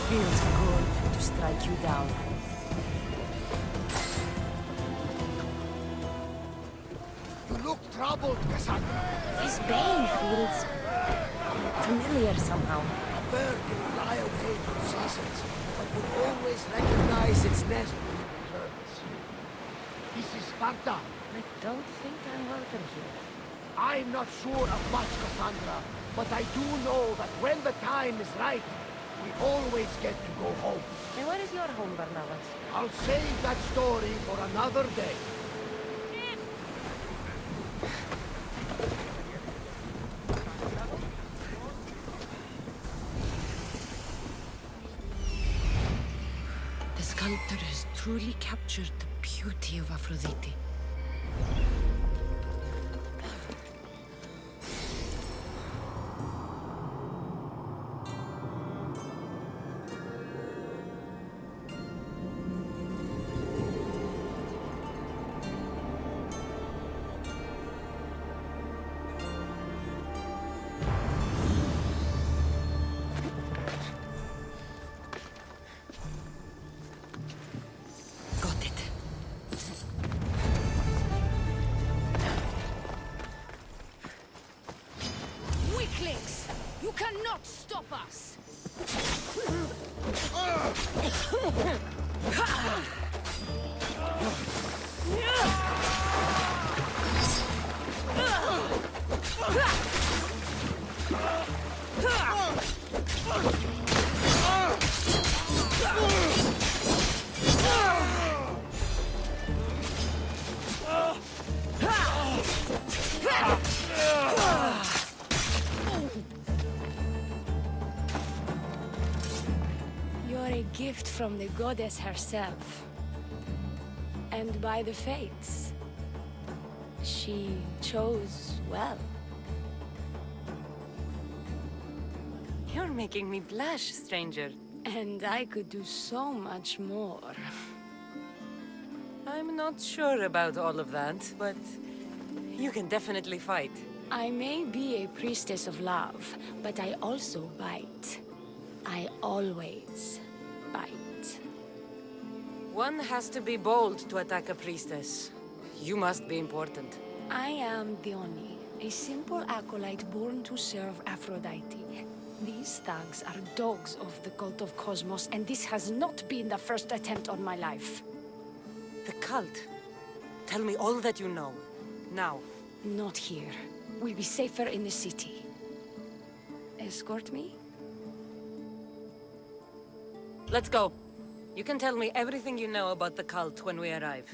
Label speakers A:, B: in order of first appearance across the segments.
A: Feels good to strike you down.
B: You look troubled, Kassandra.
A: This bane feels familiar somehow.
B: A bird can fly away from seasons, but will always recognize its nest when it returns. This is Sparta.
A: I don't think I'm welcome here.
B: I'm not sure of much, Kassandra, but I do know that when the time is right, we always get to go home.
A: And where is your home, Barnabas?
B: I'll save that story for another day.
A: The sculptor has truly captured the beauty of Aphrodite.
C: You cannot stop us!
D: You're a gift from the goddess herself. And by the fates. She chose well.
A: You're making me blush, stranger.
D: And I could do so much more.
A: I'm not sure about all of that, but you can definitely fight.
D: I may be a priestess of love, but I also bite. I always bite.
A: One has to be bold to attack a priestess. You must be important.
D: I am Diona, a simple acolyte born to serve Aphrodite. These thugs are dogs of the cult of Cosmos, and this has not been the first attempt on my life.
A: The cult? Tell me all that you know. Now.
D: Not here. We'll be safer in the city. Escort me?
A: Let's go. You can tell me everything you know about the cult when we arrive.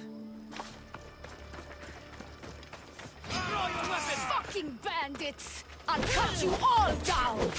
C: Fucking bandits! I'll cut you all down!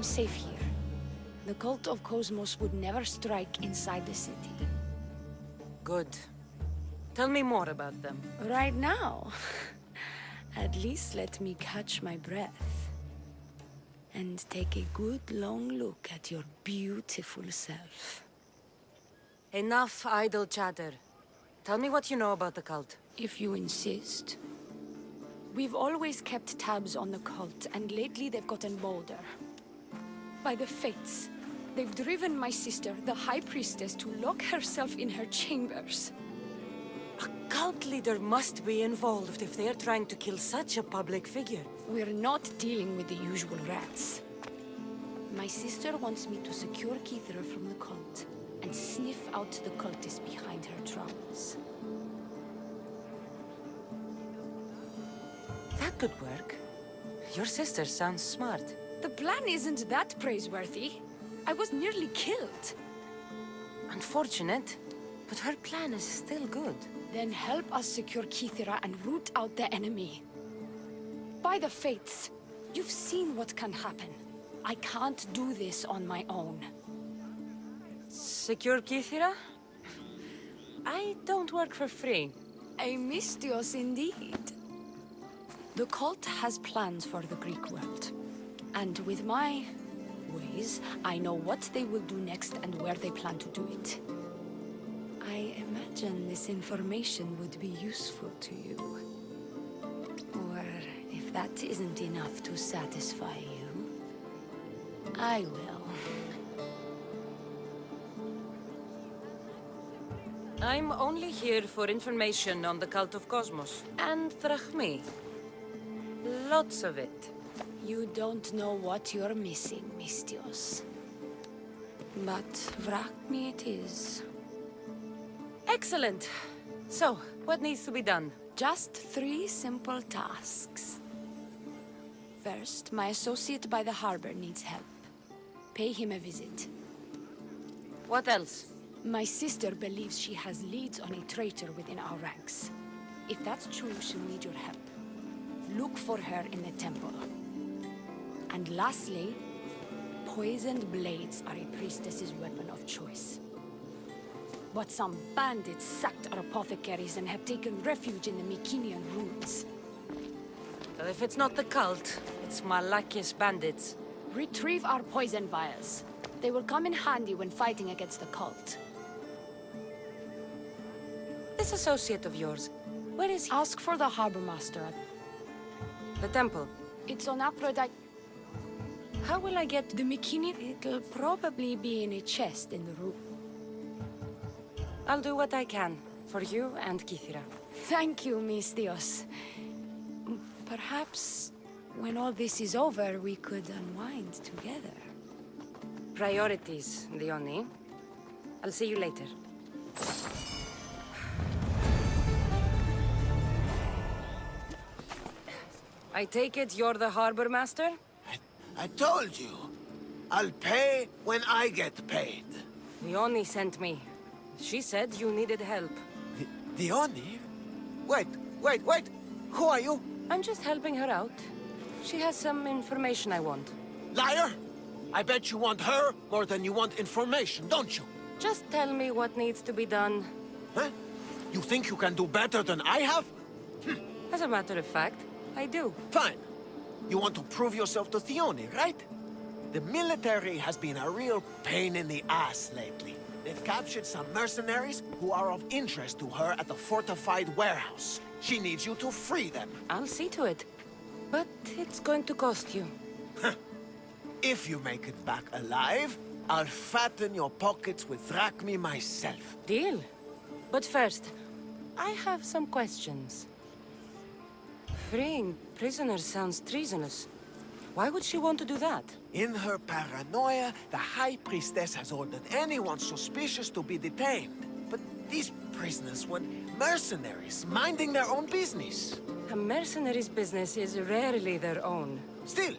D: I'm safe here. The cult of Cosmos would never strike inside the city.
A: Good. Tell me more about them.
D: Right now? At least let me catch my breath. And take a good long look at your beautiful self.
A: Enough idle chatter. Tell me what you know about the cult.
D: If you insist. We've always kept tabs on the cult, and lately they've gotten bolder. By the fates, they've driven my sister, the High Priestess, to lock herself in her chambers.
A: A cult leader must be involved if they're trying to kill such a public figure.
D: We're not dealing with the usual rats. My sister wants me to secure Kytheran from the cult, and sniff out the cultists behind her troubles.
A: That could work. Your sister sounds smart.
D: The plan isn't that praiseworthy. I was nearly killed.
A: Unfortunate, but her plan is still good.
D: Then help us secure Kytheran and root out the enemy. By the fates, you've seen what can happen. I can't do this on my own.
A: Secure Kytheran? I don't work for free.
D: A mystios indeed. The cult has plans for the Greek world. And with my ways, I know what they will do next and where they plan to do it. I imagine this information would be useful to you. Or if that isn't enough to satisfy you, I will.
A: I'm only here for information on the Cult of Cosmos. And Drachmi. Lots of it.
D: You don't know what you're missing, mystios. But Drachmi it is.
A: Excellent. So, what needs to be done?
D: Just 3 simple tasks. First, my associate by the harbor needs help. Pay him a visit.
A: What else?
D: My sister believes she has leads on a traitor within our ranks. If that's true, she'll need your help. Look for her in the temple. And lastly, poisoned blades are a priestess's weapon of choice. But some bandits sacked our apothecaries and have taken refuge in the Mycenaean ruins.
A: So if it's not the cult, it's Malakis bandits.
D: Retrieve our poison vials. They will come in handy when fighting against the cult.
A: This associate of yours, where is he?
D: Ask for the harbor master.
A: The temple.
D: It's on Aphrodite.
A: How will I get...
D: The Mycenaean... It'll probably be in a chest in the room.
A: I'll do what I can, for you and Kytheran.
D: Thank you, mystios. Perhaps, when all this is over, we could unwind together.
A: Priorities, Diona. I'll see you later. I take it you're the harbor master?
B: I told you. I'll pay when I get paid.
A: Diona sent me. She said you needed help.
B: Diona? Wait. Who are you?
A: I'm just helping her out. She has some information I want.
B: Liar! I bet you want her more than you want information, don't you?
A: Just tell me what needs to be done.
B: Huh? You think you can do better than I have?
A: As a matter of fact, I do.
B: Fine. You want to prove yourself to Diona, right? The military has been a real pain in the ass lately. They've captured some mercenaries who are of interest to her at the fortified warehouse. She needs you to free them.
A: I'll see to it. But it's going to cost you.
B: If you make it back alive, I'll fatten your pockets with drachmi myself.
A: Deal. But first, I have some questions. Freeing prisoners sounds treasonous. Why would she want to do that?
B: In her paranoia, the High Priestess has ordered anyone suspicious to be detained. But these prisoners were mercenaries, minding their own business.
A: A mercenary's business is rarely their own.
B: Still,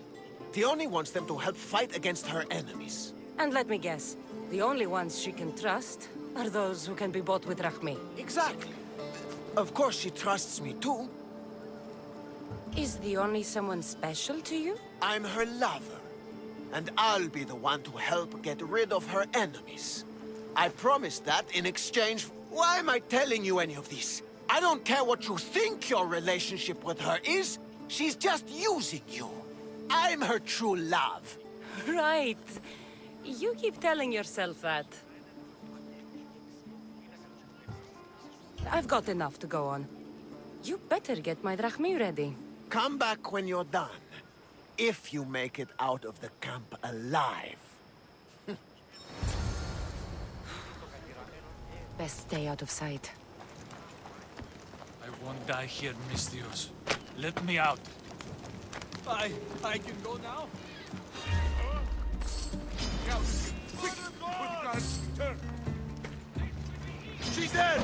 B: Diona wants them to help fight against her enemies.
A: And let me guess, the only ones she can trust are those who can be bought with drachmi.
B: Exactly. Of course she trusts me too.
A: Is Diona someone special to you?
B: I'm her lover. And I'll be the one to help get rid of her enemies. I promise that in exchange... Why am I telling you any of this? I don't care what you think your relationship with her is. She's just using you. I'm her true love.
A: Right. You keep telling yourself that. I've got enough to go on. You better get my drachmi ready.
B: Come back when you're done. If you make it out of the camp alive.
A: Best stay out of sight.
E: I won't die here, Mistios. Let me out. I can go now? Quick! With guards, turn! She's dead!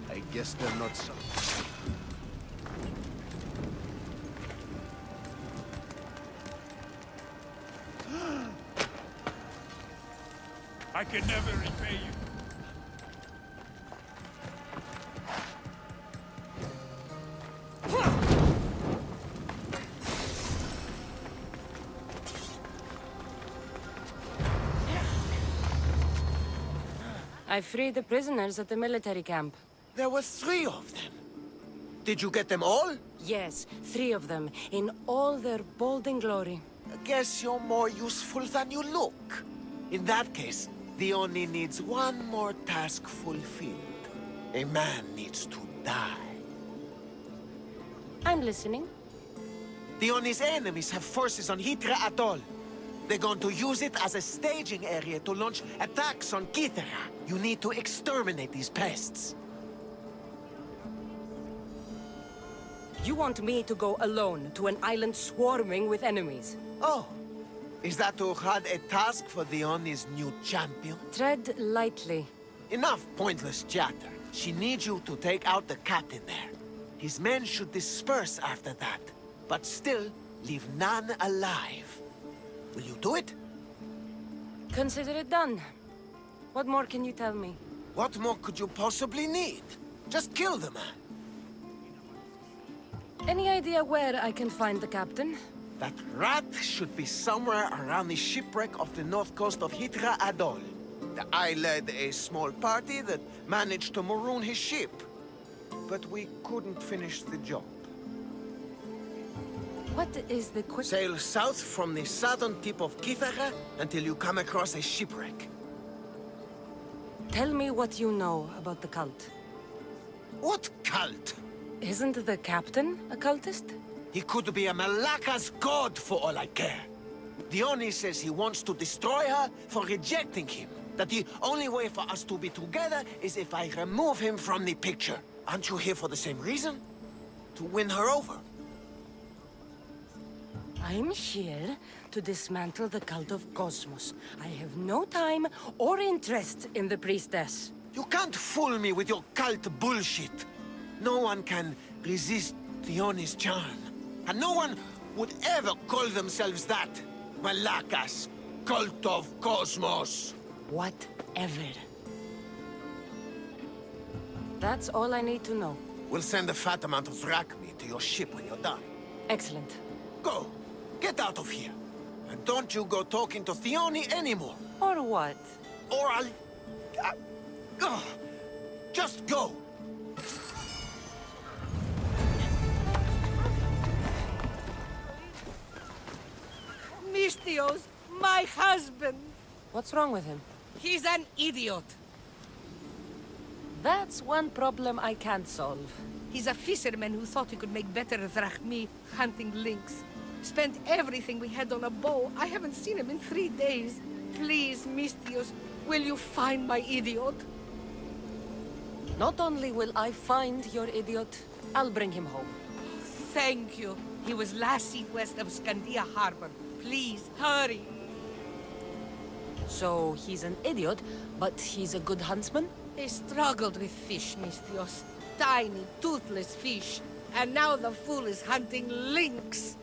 B: I guess they're not so.
E: I can never repay you.
A: I freed the prisoners at the military camp.
B: There were 3 of them. Did you get them all?
A: Yes, 3 of them, in all their bold and glory.
B: I guess you're more useful than you look. In that case, Diona needs one more task fulfilled. A man needs to die.
A: I'm listening.
B: Diona's enemies have forces on Hydra Atoll. They're going to use it as a staging area to launch attacks on Kytheran. You need to exterminate these pests.
A: You want me to go alone to an island swarming with enemies?
B: Oh, is that Urhad a task for Diona's new champion?
A: Tread lightly.
B: Enough pointless chatter. She needs you to take out the captain there. His men should disperse after that, but still leave none alive. Will you do it?
A: Consider it done. What more can you tell me?
B: What more could you possibly need? Just kill the man.
A: Any idea where I can find the captain?
B: That rat should be somewhere around the shipwreck off the north coast of Hydra Atoll. I led a small party that managed to maroon his ship. But we couldn't finish the job.
A: What is the quick...
B: Sail south from the southern tip of Kytheran until you come across a shipwreck.
A: Tell me what you know about the cult.
B: What cult?
A: Isn't the captain a cultist?
B: He could be a Malaka's god for all I care. Diona says he wants to destroy her for rejecting him. That the only way for us to be together is if I remove him from the picture. Aren't you here for the same reason? To win her over?
A: I'm here to dismantle the cult of Cosmos. I have no time or interest in the priestess.
B: You can't fool me with your cult bullshit. No one can resist Diona's charm. And no one would ever call themselves that. Malakas, cult of Cosmos.
A: Whatever. That's all I need to know.
B: We'll send a fat amount of drachmi to your ship when you're done.
A: Excellent.
B: Go. Get out of here. And don't you go talking to Diona anymore.
A: Or what?
B: Or I'll... just go.
C: Mystios, my husband.
A: What's wrong with him?
C: He's an idiot.
A: That's one problem I can't solve.
C: He's a fisherman who thought he could make better drachmi hunting lynx. Spent everything we had on a bow. I haven't seen him in 3 days. Please, Mystios, will you find my idiot?
A: Not only will I find your idiot, I'll bring him home.
C: Thank you. He was last seen west of Scandia Harbor. Please, hurry.
A: So he's an idiot, but he's a good huntsman?
C: He struggled with fish, Mystios. Tiny, toothless fish. And now the fool is hunting lynx.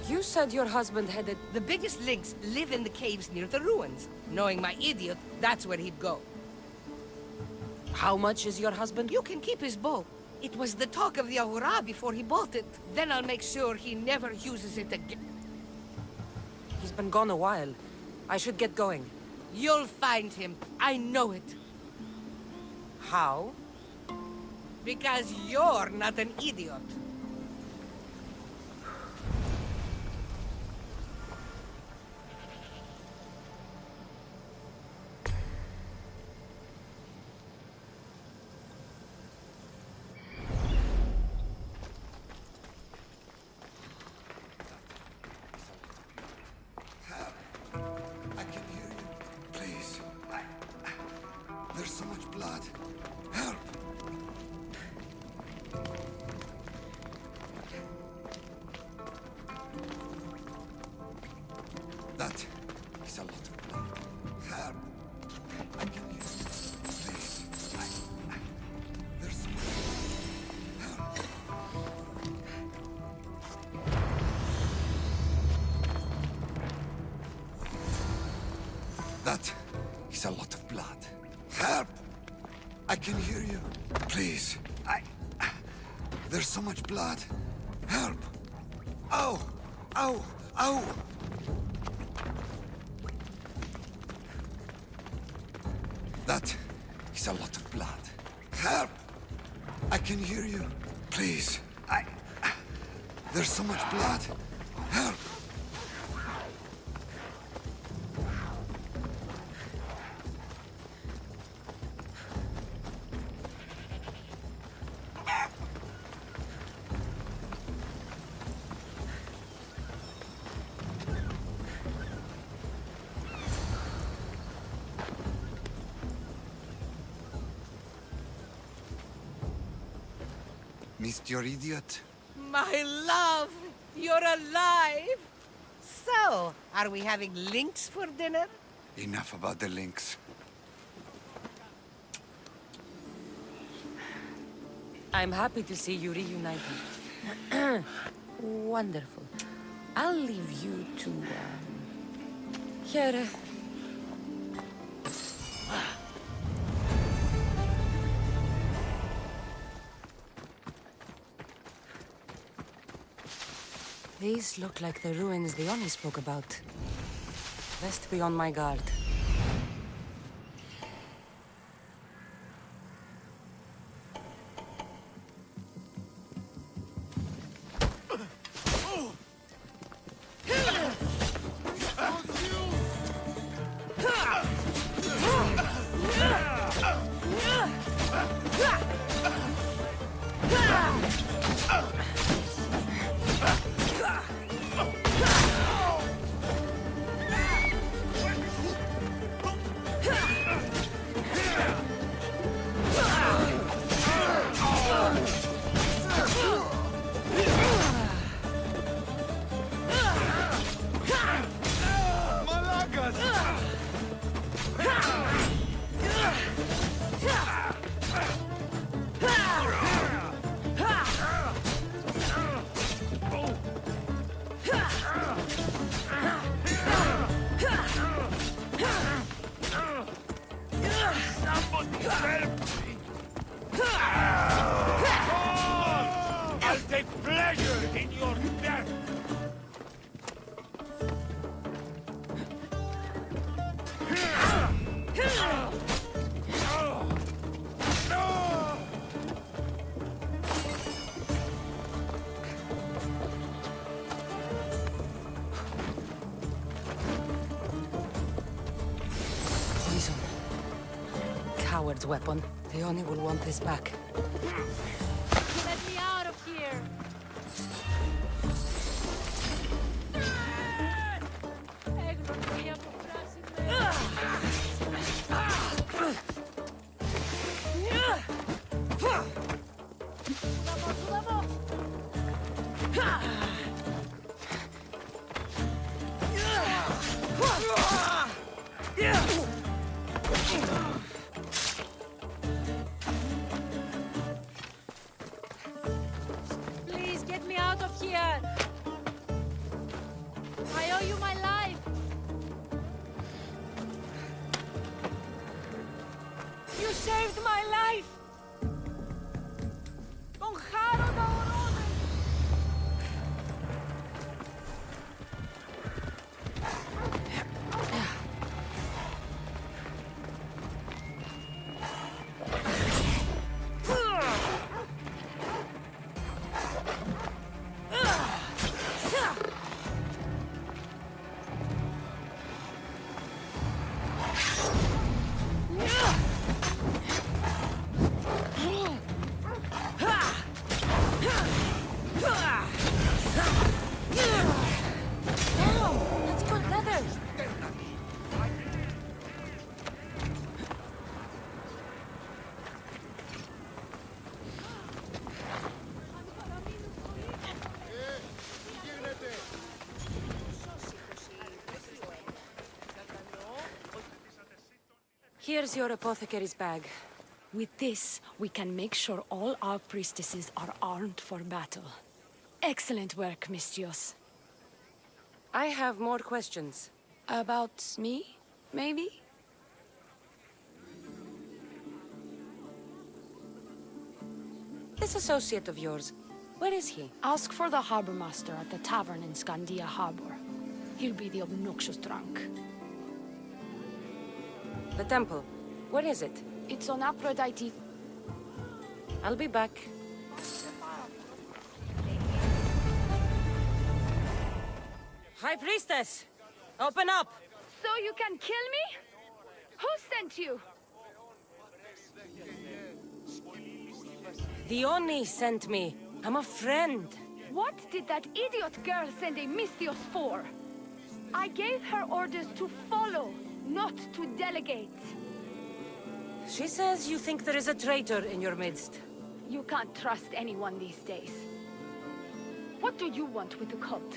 A: You said your husband headed...
C: The biggest lynx live in the caves near the ruins. Knowing my idiot, that's where he'd go.
A: How much is your husband?
C: You can keep his bow. It was the talk of the Ahura before he bought it. Then I'll make sure he never uses it again.
A: He's been gone a while. I should get going.
C: You'll find him. I know it.
A: How?
C: Because you're not an idiot.
F: I can hear you. Please. There's so much blood. Help! That is a lot of blood. Help! I can hear you. Please. There's so much blood. Help! That is a lot of blood. Help! I can hear you. Please. There's so much blood. Help! Ow! Ow! Ow! That is a lot of blood. Help! I can hear you. Please. There's so much blood. Help! Missed your idiot?
C: My love, you're alive. So, are we having lynx for dinner?
F: Enough about the links.
A: I'm happy to see you reunited. Wonderful. I'll leave you to, here. These look like the ruins Diona spoke about. Best be on my guard.
E: I'll take pleasure in your death!
A: Poison. Coward's weapon. Diona will want this back.
D: Let me out of here! Please get me out of here! I owe you my life! You saved my life! Τον χάροντα ορώνε!
A: Here's your apothecary's bag.
D: With this, we can make sure all our priestesses are armed for battle. Excellent work, Mistios.
A: I have more questions. About me, maybe? This associate of yours, where is he?
D: Ask for the harbor master at the tavern in Scandia Harbor. He'll be the obnoxious drunk.
A: The temple, where is it?
D: It's on Aphrodite.
A: I'll be back. High Priestess! Open up!
D: So you can kill me? Who sent you?
A: Diona sent me. I'm a friend.
D: What did that idiot girl send a Mistios for? I gave her orders to follow, not to delegate.
A: She says you think there is a traitor in your midst.
D: You can't trust anyone these days. What do you want with the cult?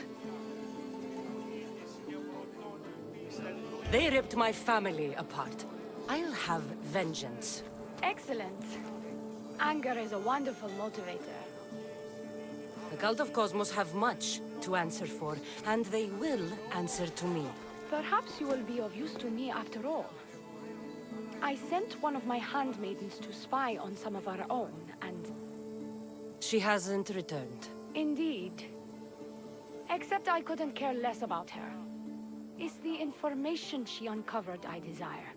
A: They ripped my family apart. I'll have vengeance.
D: Excellent. Anger is a wonderful motivator.
A: The Cult of Cosmos have much to answer for, and they will answer to me.
D: Perhaps you will be of use to me after all. I sent one of my handmaidens to spy on some of our own, and...
A: She hasn't returned.
D: Indeed. Except I couldn't care less about her. It's the information she uncovered I desire.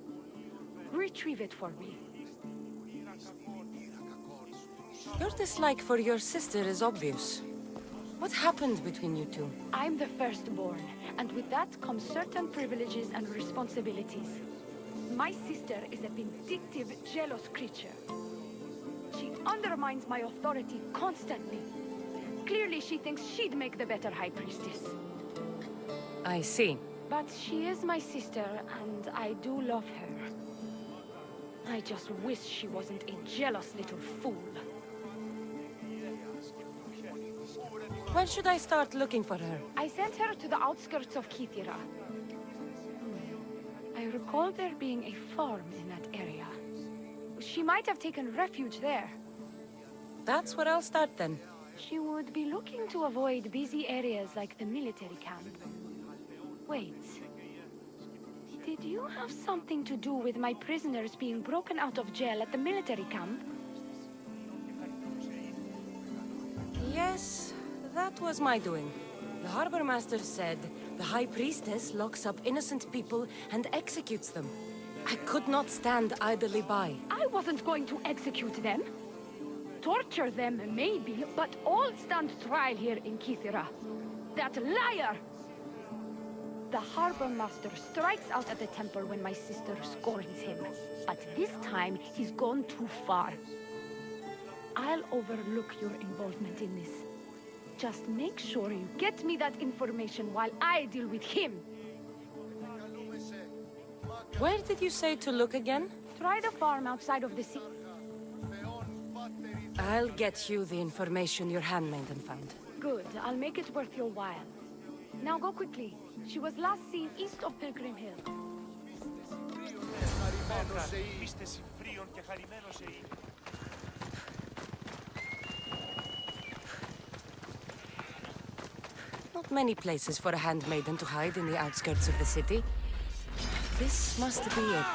D: Retrieve it for me.
A: Your dislike for your sister is obvious. What happened between you two?
D: I'm the firstborn, and with that comes certain privileges and responsibilities. My sister is a vindictive, jealous creature. She undermines my authority constantly. Clearly, she thinks she'd make the better High Priestess.
A: I see.
D: But she is my sister, and I do love her. I just wish she wasn't a jealous little fool.
A: Where should I start looking for her?
D: I sent her to the outskirts of Kytheran. I recall there being a farm in that area. She might have taken refuge there.
A: That's where I'll start then.
D: She would be looking to avoid busy areas like the military camp. Wait. Did you have something to do with my prisoners being broken out of jail at the military camp?
A: Yes, that was my doing. The Harbor Master said the High Priestess locks up innocent people and executes them. I could not stand idly by.
D: I wasn't going to execute them. Torture them, maybe, but all stand trial here in Kytheran. That liar! The Harbor Master strikes out at the temple when my sister scorns him. But this time, he's gone too far. I'll overlook your involvement in this. Just make sure you get me that information while I deal with him.
A: Where did you say to look again?
D: Try the farm outside of the city.
A: I'll get you the information your handmaiden found.
D: Good. I'll make it worth your while. Now go quickly. She was last seen east of Pilgrim Hill.
A: Not many places for a handmaiden to hide in the outskirts of the city. This must be it.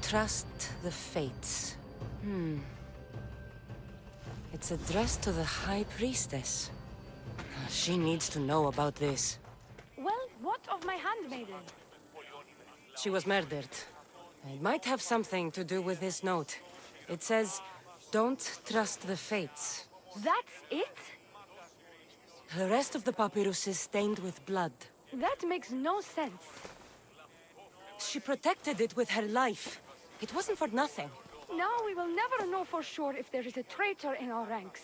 A: Trust the fates. It's addressed to the High Priestess. She needs to know about this.
D: Well, what of my handmaiden?
A: She was murdered. It might have something to do with this note. It says, don't trust the fates.
D: That's it?
A: The rest of the papyrus is stained with blood.
D: That makes no sense.
A: She protected it with her life. It wasn't for nothing.
D: Now we will never know for sure if there is a traitor in our ranks.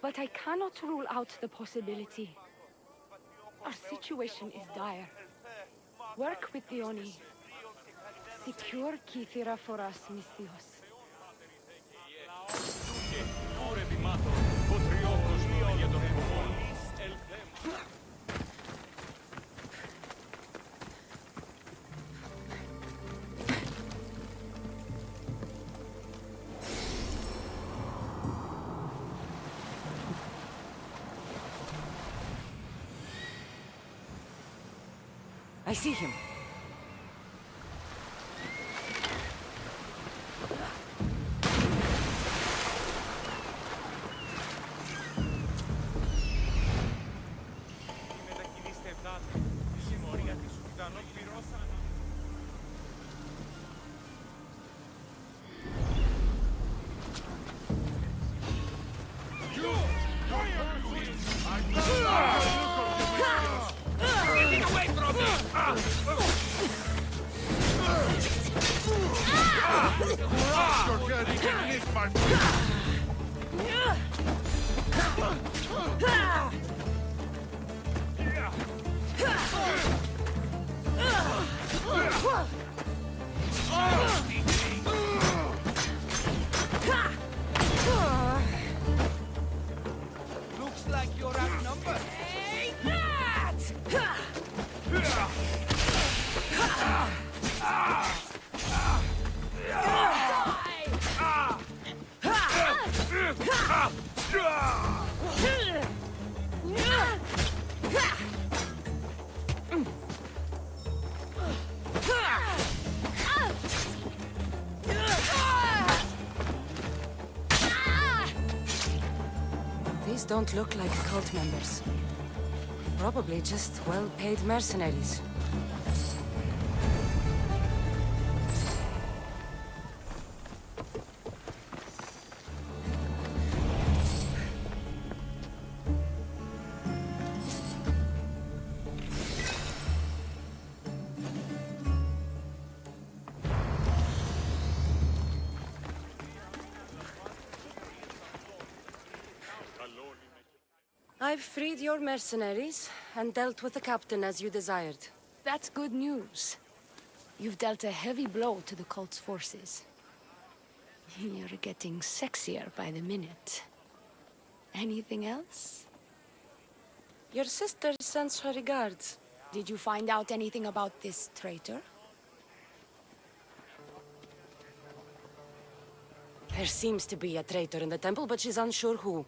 D: But I cannot rule out the possibility. Our situation is dire. Work with Diona. Secure Kythera for us, Misthios.
A: see him.
G: Looks like you're outnumbered.
A: These don't look like cult members. Probably just well-paid mercenaries. I've freed your mercenaries and dealt with the captain as you desired.
D: That's good news. You've dealt a heavy blow to the cult's forces. You're getting sexier by the minute. Anything else?
A: Your sister sends her regards.
D: Did you find out anything about this traitor?
A: There seems to be a traitor in the temple, but she's unsure who.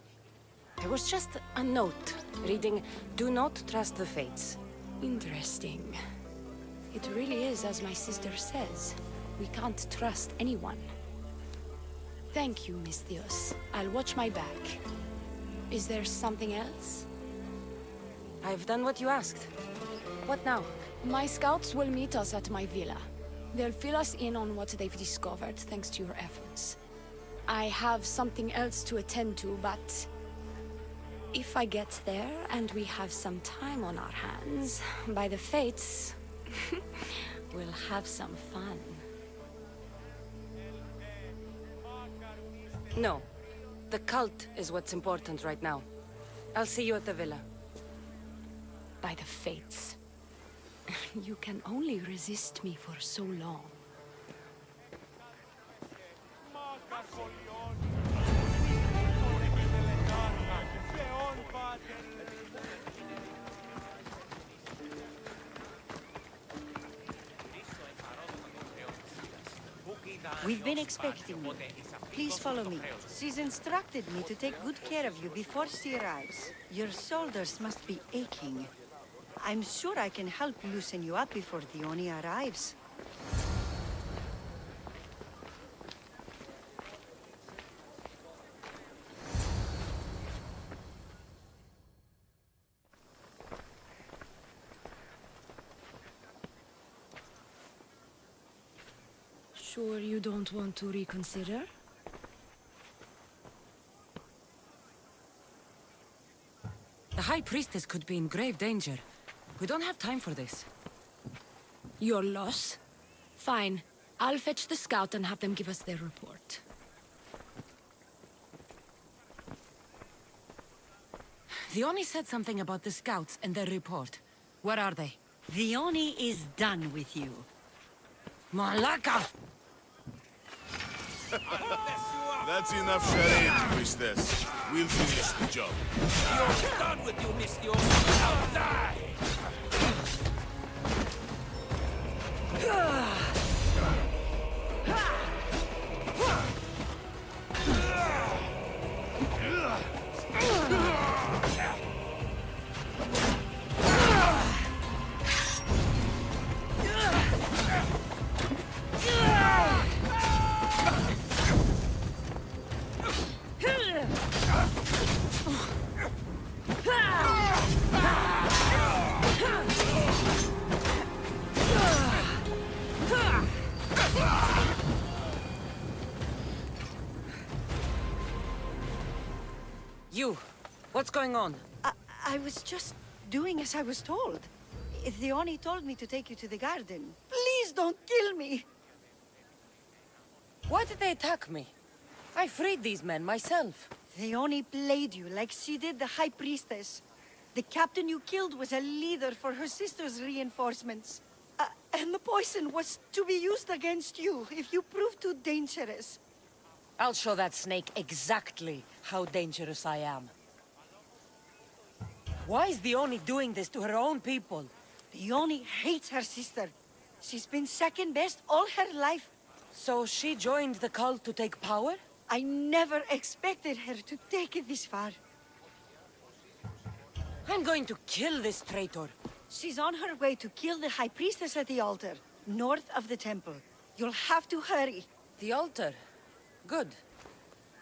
A: There was just a note reading, "Do not trust the fates."
D: Interesting. It really is as my sister says. We can't trust anyone. Thank you, Miss Theos. I'll watch my back. Is there something else?
A: I've done what you asked. What now?
D: My scouts will meet us at my villa. They'll fill us in on what they've discovered, thanks to your efforts. I have something else to attend to, but if I get there and we have some time on our hands, by the fates, we'll have some fun.
A: No. The cult is what's important right now. I'll see you at the villa.
D: By the fates. You can only resist me for so long.
H: We've been expecting you. Please follow me. She's instructed me to take good care of you before she arrives. Your shoulders must be aching. I'm sure I can help loosen you up before Diona arrives.
D: Sure you don't want to reconsider?
A: The High Priestess could be in grave danger. We don't have time for this.
D: Your loss? Fine. I'll fetch the scout and have them give us their report.
A: Diona said something about the scouts and their report. Where are they?
H: Diona is done with you.
A: Malaka!
I: That's enough charade, priestess. We'll finish the job.
G: You're done with you, Miss Diona. Now die!
A: You, what's going on?
H: I was just doing as I was told. Diona told me to take you to the garden. Please don't kill me!
A: Why did they attack me? I freed these men myself.
H: Diona played you like she did the High Priestess. The captain you killed was a leader for her sister's reinforcements. And the poison was to be used against you if you prove too dangerous.
A: I'll show that snake exactly how dangerous I am. Why is Diona doing this to her own people?
H: Diona hates her sister. She's been second best all her life.
A: So she joined the cult to take power?
H: I never expected her to take it this far.
A: I'm going to kill this traitor.
H: She's on her way to kill the High Priestess at the altar, north of the temple. You'll have to hurry.
A: The altar? Good.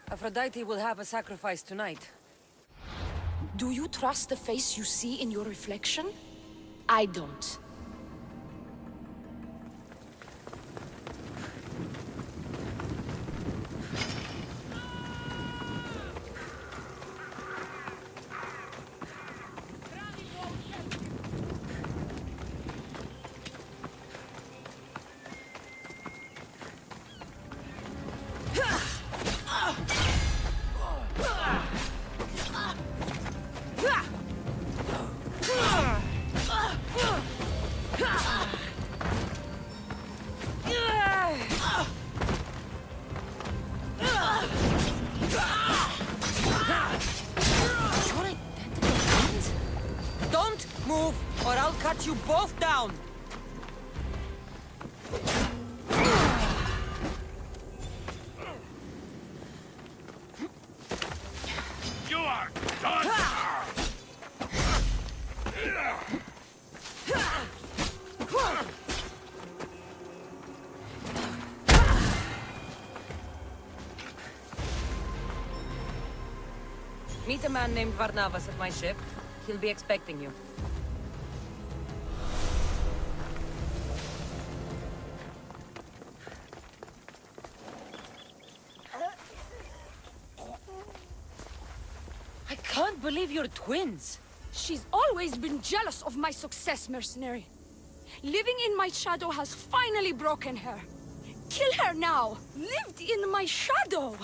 A: Aphrodite will have a sacrifice tonight.
D: Do you trust the face you see in your reflection? I don't.
A: Or I'll cut you both down!
E: You are done!
A: Meet a man named Varnavas at my ship. He'll be expecting you. I can't believe you're twins.
D: She's always been jealous of my success, mercenary. Living in my shadow has finally broken her. Kill her now! Lived in my shadow!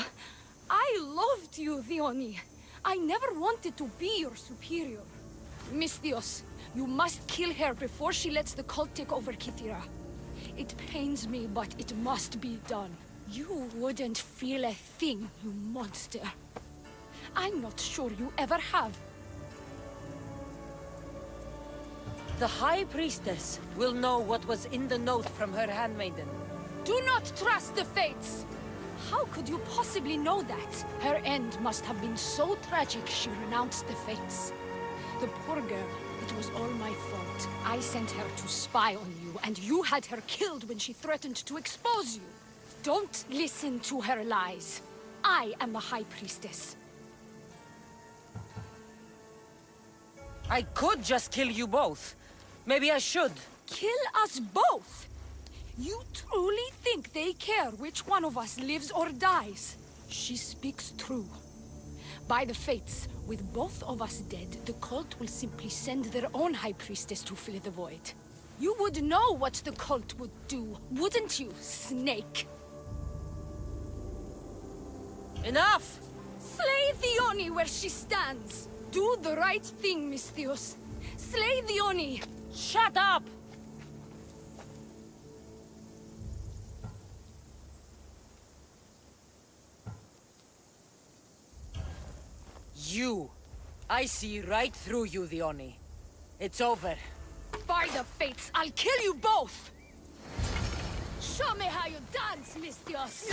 D: I loved you, Diona. I never wanted to be your superior. Misthios, you must kill her before she lets the cult take over Kythera. It pains me, but it must be done. You wouldn't feel a thing, you monster. I'm not sure you ever have.
A: The High Priestess will know what was in the note from her handmaiden.
D: Do not trust the fates! How could you possibly know that? Her end must have been so tragic she renounced the fates. The poor girl, it was all my fault. I sent her to spy on you, and you had her killed when she threatened to expose you. Don't listen to her lies. I am the High Priestess.
A: I could just kill you both. Maybe I should.
D: Kill us both? You truly think they care which one of us lives or dies? She speaks true. By the fates, with both of us dead, the cult will simply send their own High Priestess to fill the void. You would know what the cult would do, wouldn't you, snake?
A: Enough!
D: Slay Diona where she stands! Do the right thing, Misthios. Slay Diona!
A: Shut up! You. I see right through you, Diona. It's over.
D: By the fates, I'll kill you both! Show me how you dance, Misthios!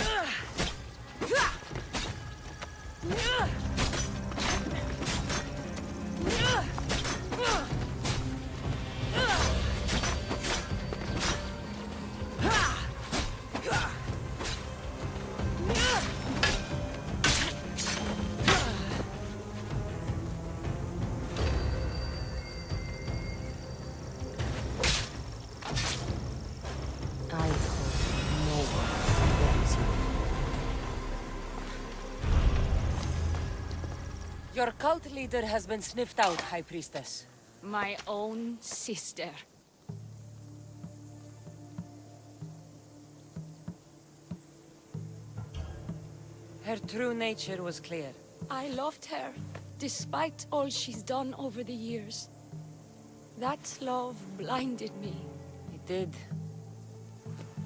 A: Your cult leader has been sniffed out, High Priestess.
D: My own sister.
A: Her true nature was clear.
D: I loved her, despite all she's done over the years. That love blinded me.
A: It did.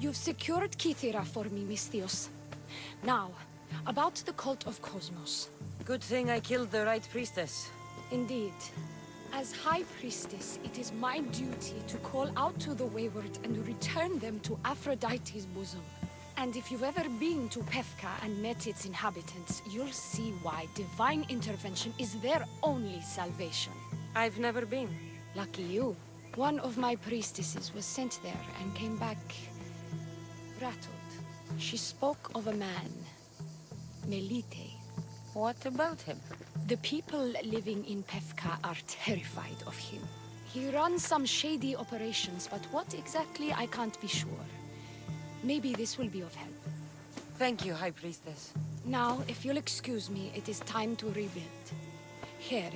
D: You've secured Kythera for me, Misthios. Now, about the Cult of Cosmos.
A: Good thing I killed the right priestess.
D: Indeed. As High Priestess, it is my duty to call out to the wayward and return them to Aphrodite's bosom. And if you've ever been to Pefka and met its inhabitants, you'll see why divine intervention is their only salvation.
A: I've never been.
D: Lucky you. One of my priestesses was sent there and came back rattled. She spoke of a man, Melite.
A: What about him?
D: The people living in Pefka are terrified of him. He runs some shady operations, but what exactly I can't be sure. Maybe this will be of help.
A: Thank you, High Priestess.
D: Now, if you'll excuse me, it is time to rebuild. Here.